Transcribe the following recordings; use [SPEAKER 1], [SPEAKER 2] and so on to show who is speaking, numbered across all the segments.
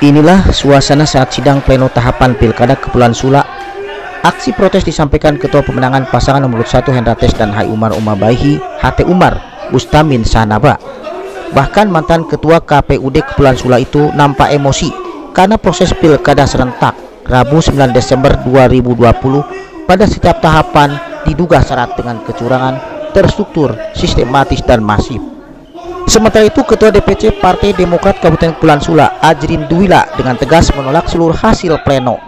[SPEAKER 1] Inilah suasana saat sidang pleno tahapan Pilkada Kepulauan Sula. Aksi protes disampaikan Ketua Pemenangan pasangan nomor 1 Hendrates dan Hai Umar Umabaihi HT Umar Ustamin Sanaba. Bahkan mantan Ketua KPUD Kepulauan Sula itu nampak emosi karena proses Pilkada serentak Rabu 9 Desember 2020 pada setiap tahapan diduga syarat dengan kecurangan, terstruktur, sistematis dan masif. Sementara itu, Ketua DPC Partai Demokrat Kabupaten Kepulauan Sula, Ajrin Duwila, dengan tegas menolak seluruh hasil pleno.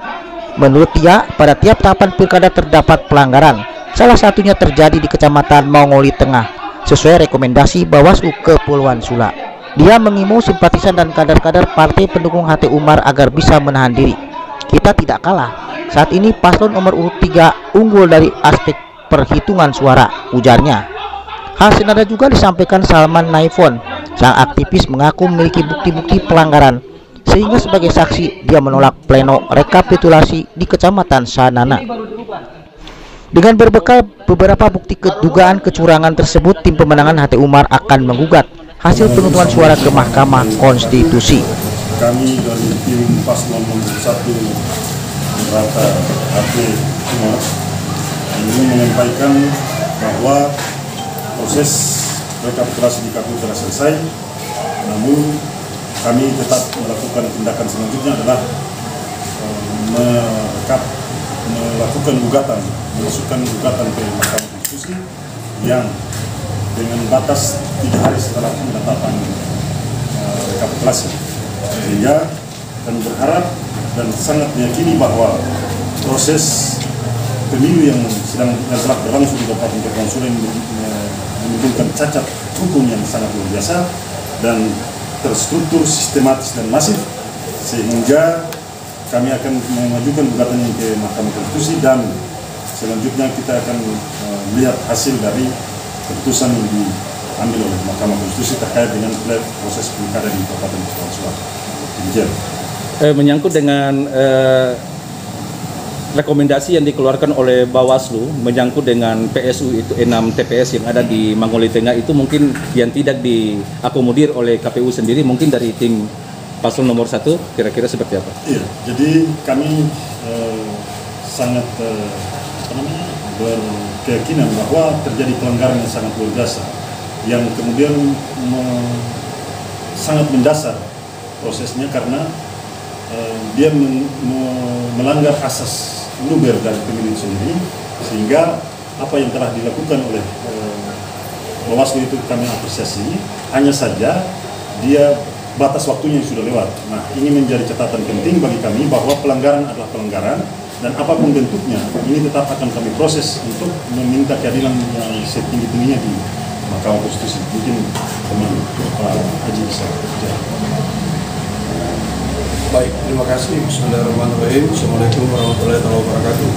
[SPEAKER 1] Menurut dia, pada tiap tahapan pilkada terdapat pelanggaran, salah satunya terjadi di Kecamatan Mongoli Tengah, sesuai rekomendasi Bawaslu Kepulauan Sula. Dia mengimbau simpatisan dan kader-kader partai pendukung HT Umar agar bisa menahan diri. Kita tidak kalah. Saat ini paslon nomor urut 3 unggul dari aspek perhitungan suara, ujarnya. Hal senada juga disampaikan Salman Naifon. Sang aktivis mengaku memiliki bukti-bukti pelanggaran, sehingga sebagai saksi dia menolak pleno rekapitulasi di Kecamatan Sanana. Dengan berbekal beberapa bukti dugaan kecurangan tersebut, tim pemenangan HT Umar akan menggugat hasil penutupan suara ke Mahkamah Konstitusi.
[SPEAKER 2] Kami dari tim paslon nomor 1 Rata HT Umar ini menyampaikan bahwa proses rekapitulasi di KPU telah selesai, namun kami tetap melakukan tindakan selanjutnya adalah melakukan gugatan, memasukkan gugatan ke Mahkamah Konstitusi yang dengan batas 3 hari setelah penetapan rekapitulasi. Sehingga kami berharap dan sangat meyakini bahwa proses pemilu yang telah berlangsung di Kabupaten Kepulauan Sula ini menimbulkan cacat hukum yang sangat luar biasa dan terstruktur, sistematis dan masif, sehingga kami akan mengajukan gugatan ini ke Mahkamah Konstitusi dan selanjutnya kita akan melihat hasil dari keputusan yang diambil oleh Mahkamah Konstitusi terkait dengan proses pilkada di Kabupaten Kepulauan Sula.
[SPEAKER 3] Menyangkut dengan rekomendasi yang dikeluarkan oleh Bawaslu menyangkut dengan PSU itu 6 TPS yang ada di Mongoli Tengah itu mungkin yang tidak diakomodir oleh KPU sendiri, mungkin dari tim paslon nomor 1 kira-kira seperti apa? Iya,
[SPEAKER 2] jadi kami sangat berkeyakinan bahwa terjadi pelanggaran yang sangat luar biasa yang kemudian sangat mendasar prosesnya karena dia melanggar asas luber dari pemilu sendiri, sehingga apa yang telah dilakukan oleh Bawaslu itu kami apresiasi. Hanya saja dia batas waktunya yang sudah lewat. Nah, ini menjadi catatan penting bagi kami bahwa pelanggaran adalah pelanggaran dan apapun bentuknya ini tetap akan kami proses untuk meminta keadilan yang setinggi-tingginya di Mahkamah Konstitusi. Mungkin teman Pak Haji bisa bicara.
[SPEAKER 4] Baik, terima kasih. Bismillahirrahmanirrahim. Assalamualaikum warahmatullahi wabarakatuh.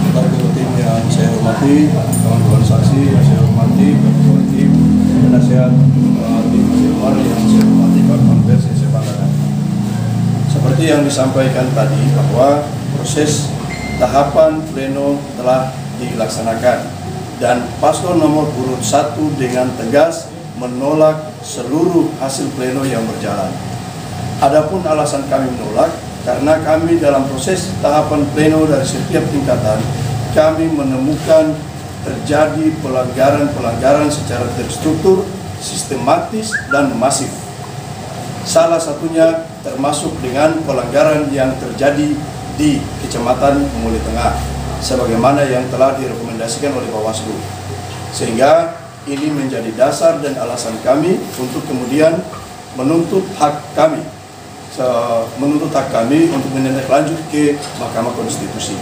[SPEAKER 4] Rekan tim yang saya hormati, kawan-kawan saksi yang saya hormati, kawan-kawan tim penasihat tim Umar yang saya hormati, kawan-kawan pers yang saya banggakan. Seperti yang disampaikan tadi bahwa proses tahapan pleno telah dilaksanakan dan paslon nomor urut 1 dengan tegas menolak seluruh hasil pleno yang berjalan. Adapun alasan kami menolak, karena kami dalam proses tahapan pleno dari setiap tingkatan, kami menemukan terjadi pelanggaran-pelanggaran secara terstruktur, sistematis, dan masif. Salah satunya termasuk dengan pelanggaran yang terjadi di Kecamatan Mongoli Tengah, sebagaimana yang telah direkomendasikan oleh Bawaslu. Sehingga ini menjadi dasar dan alasan kami untuk kemudian menuntut hak kami untuk menindaklanjut ke Mahkamah Konstitusi.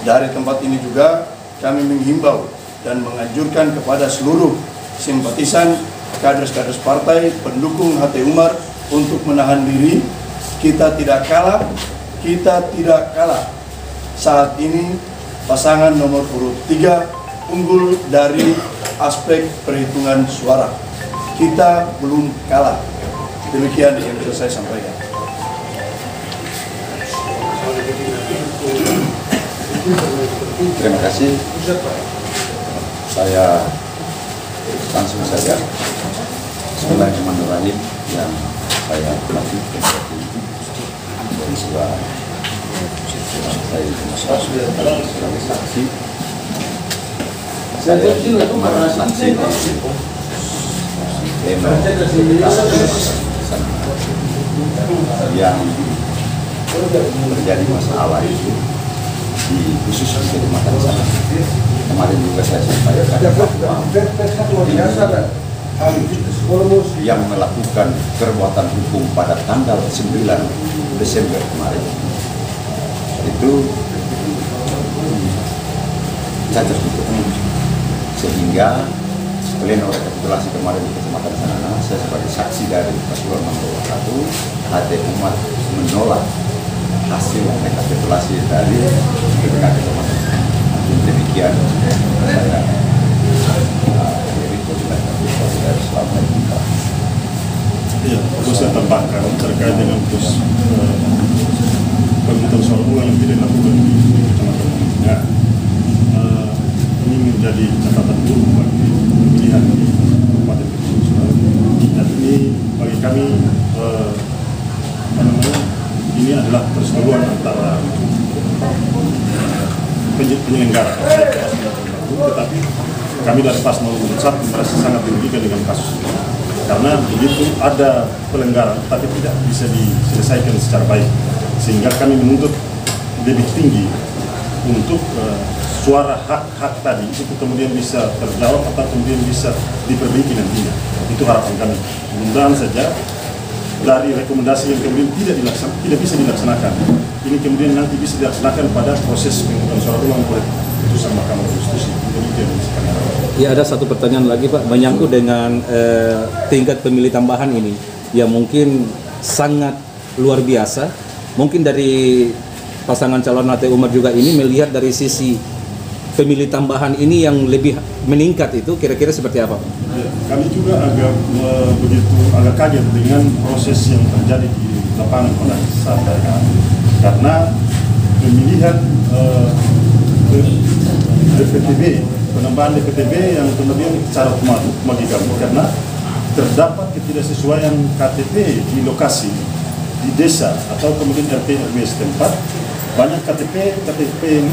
[SPEAKER 4] Dari tempat ini juga kami menghimbau dan menganjurkan kepada seluruh simpatisan, kader-kader partai pendukung HT Umar untuk menahan diri. Kita tidak kalah, Saat ini pasangan nomor urut 3 unggul dari aspek perhitungan suara. Kita belum kalah. Demikian yang bisa saya sampaikan.
[SPEAKER 5] Terima kasih. Saya langsung saja. Bismillahirrahmanirrahim. Yang saya melakukan dan juga saya sebagai saksi. Saya kemarin saksi yang terjadi masalah itu di khusus di Kecamatan sana. Kemarin juga saya sampaikan yang melakukan perbuatan hukum pada tanggal 9 Desember kemarin itu cacat hukum, sehingga pleno rekapitulasi kemarin di Kecamatan Sanana, saya sebagai saksi dari paslon nomor 1 HT Umar menolak hasil rekapitulasi dari PPK Kecamatan Sanana. Demikian saya dari selama ini.
[SPEAKER 2] Ya, perlu saya tambahkan terkait dengan pembentukan soal uang yang tidak dilakukan di Kecamatan Sanana. Ini menjadi catatan buruk bagi pemilihan di Kabupaten Kepulauan Sulawesi. Dan ini bagi kami ini adalah perseteruan antara penyelenggara, tetapi kami dari Paslon nomor 1 merasa sangat dirugikan dengan kasus ini karena begitu ada pelanggaran tapi tidak bisa diselesaikan secara baik, sehingga kami menuntut lebih tinggi untuk suara hak-hak tadi itu kemudian bisa terjawab atau kemudian bisa diperbaiki nantinya. Itu harapan kami. Mudah-mudahan saja dari rekomendasi yang kemudian tidak bisa dilaksanakan, ini kemudian nanti bisa dilaksanakan pada proses pengumuman suara ulang oleh putusan Mahkamah Konstitusi.
[SPEAKER 3] Ya, ada satu pertanyaan lagi Pak, menyangkut dengan tingkat pemilih tambahan ini yang mungkin sangat luar biasa. Mungkin dari pasangan calon HT Umar juga ini melihat dari sisi pemilih tambahan ini yang lebih meningkat, itu kira-kira seperti apa?
[SPEAKER 2] Ya, kami juga agak kaget dengan proses yang terjadi di lapangan pada saat ini, karena pemilihan DPTB, penambahan DPTB yang kemudian secara otomatis bagi kami karena terdapat ketidaksesuaian KTP di lokasi di desa atau kemudian RT RW setempat. Banyak KTP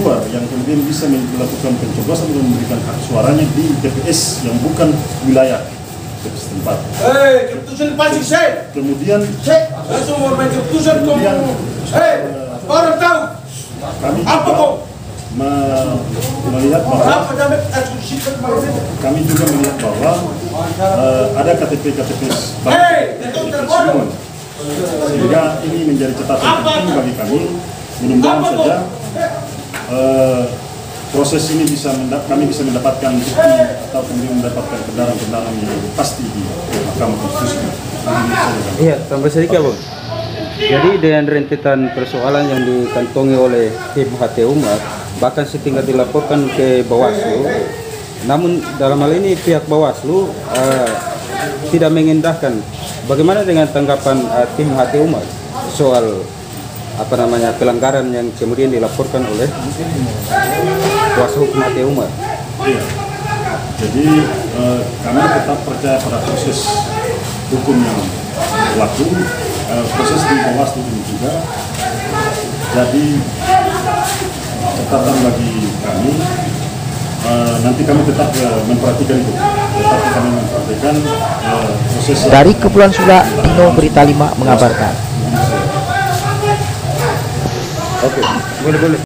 [SPEAKER 2] luar yang kemudian bisa melakukan pencoblosan dan memberikan hak suaranya di TPS yang bukan wilayah TPS setempat. Kemudian
[SPEAKER 6] orang tahu
[SPEAKER 2] kami melihat bahwa ada KTP semua, sehingga ini menjadi catatan penting bagi kami. Mudah-mudahan saja proses ini kami bisa mendapatkan bukti atau kemudian mendapatkan kebenaran-kebenaran yang pasti di Mahkamah Konstitusi.
[SPEAKER 7] Iya, tambah sedikit Bang. Jadi dengan rentetan persoalan yang dikantongi oleh tim HT Umar, bahkan setingkat dilaporkan ke Bawaslu, namun dalam hal ini pihak Bawaslu tidak mengendahkan. Bagaimana dengan tanggapan tim HT Umar soal pelanggaran yang kemudian dilaporkan oleh kuasa hukum HT Umar?
[SPEAKER 2] Iya. Jadi kami tetap percaya pada proses hukum yang berlaku, proses di Bawaslu ini juga. Jadi catatan bagi kami, nanti kami tetap memperhatikan itu. Tetapi kami memperhatikan proses
[SPEAKER 1] Dari Kepulauan Sula, Dino Berita 5 mengabarkan.
[SPEAKER 7] Oke, boleh.